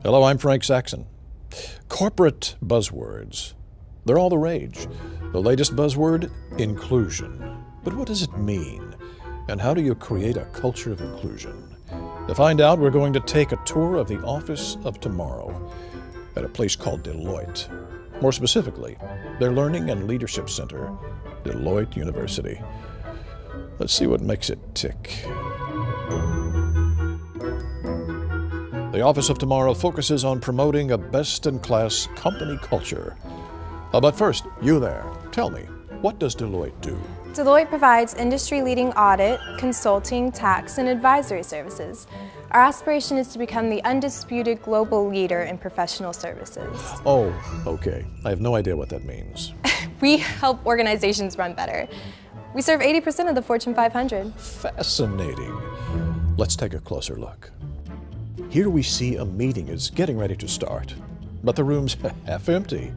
Hello, I'm Frank Saxon. Corporate buzzwords. They're all the rage. The latest buzzword, inclusion. But what does it mean? And how do you create a culture of inclusion? To find out, we're going to take a tour of the Office of Tomorrow at a place called Deloitte. More specifically, their Learning and Leadership Center, Deloitte University. Let's see what makes it tick. The Office of Tomorrow focuses on promoting a best-in-class company culture. But first, you there, tell me, what does Deloitte do? Deloitte provides industry-leading audit, consulting, tax, and advisory services. Our aspiration is to become the undisputed global leader in professional services. Oh, okay. I have no idea what that means. We help organizations run better. We serve 80% of the Fortune 500. Fascinating. Let's take a closer look. Here we see a meeting is getting ready to start, but the room's half empty.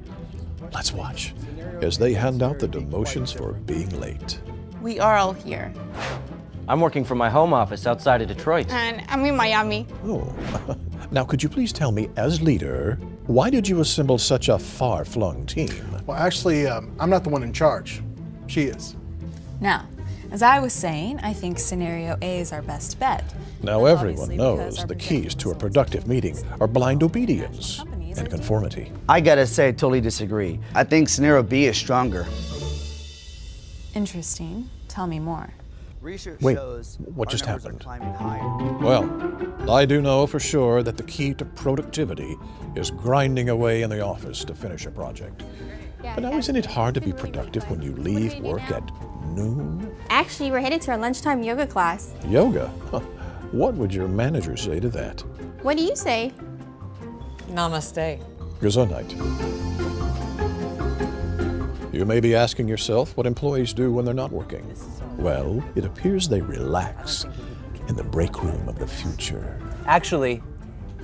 Let's watch as they hand out the demotions for being late. We are all here. I'm working from my home office outside of Detroit. And I'm in Miami. Oh, now could you please tell me, as leader, why did you assemble such a far-flung team? Well, actually, I'm not the one in charge. She is. Now, as I was saying, I think scenario A is our best bet. Now everyone knows the keys to a productive meeting are blind obedience and conformity. I gotta say, I totally disagree. I think scenario B is stronger. Interesting. Tell me more. Wait, what just happened? Well, I do know for sure that the key to productivity is grinding away in the office to finish a project. But now, isn't it hard to be productive when you leave work at noon? Actually, we're headed to our lunchtime yoga class. Yoga? What would your manager say to that? What do you say? Namaste. Gesundheit. You may be asking yourself what employees do when they're not working. Well, it appears they relax in the break room of the future. Actually,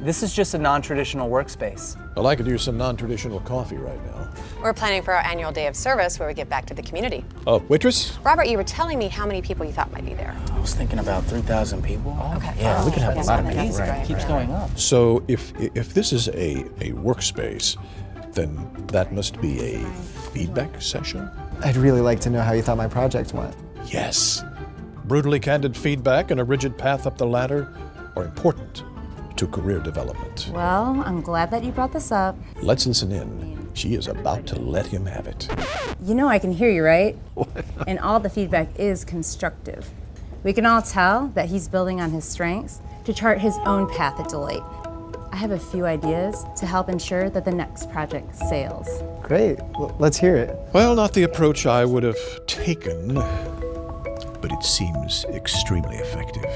this is just a non-traditional workspace. Well, I could use some non-traditional coffee right now. We're planning for our annual day of service where we give back to the community. Waitress? Robert, you were telling me how many people you thought might be there. I was thinking about 3,000 people. Okay. Yeah, we could have a lot of that's meetings. great. It keeps going up. So if this is a workspace, then that must be a feedback session? I'd really like to know how you thought my project went. Yes. Brutally candid feedback and a rigid path up the ladder are important to career development. Well, I'm glad that you brought this up. Let's listen in. She is about to let him have it. You know I can hear you, right? And all the feedback is constructive. We can all tell that he's building on his strengths to chart his own path at Deloitte. I have a few ideas to help ensure that the next project sails. Great, well, let's hear it. Well, not the approach I would have taken, but it seems extremely effective.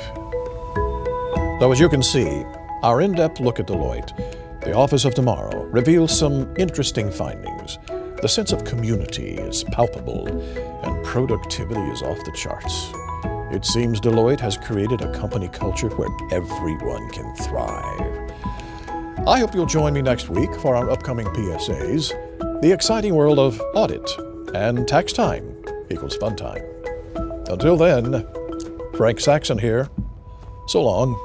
So as you can see, our in-depth look at Deloitte, the Office of Tomorrow, reveals some interesting findings. The sense of community is palpable, and productivity is off the charts. It seems Deloitte has created a company culture where everyone can thrive. I hope you'll join me next week for our upcoming PSAs, the exciting world of audit and tax time equals fun time. Until then, Frank Saxon here. So long.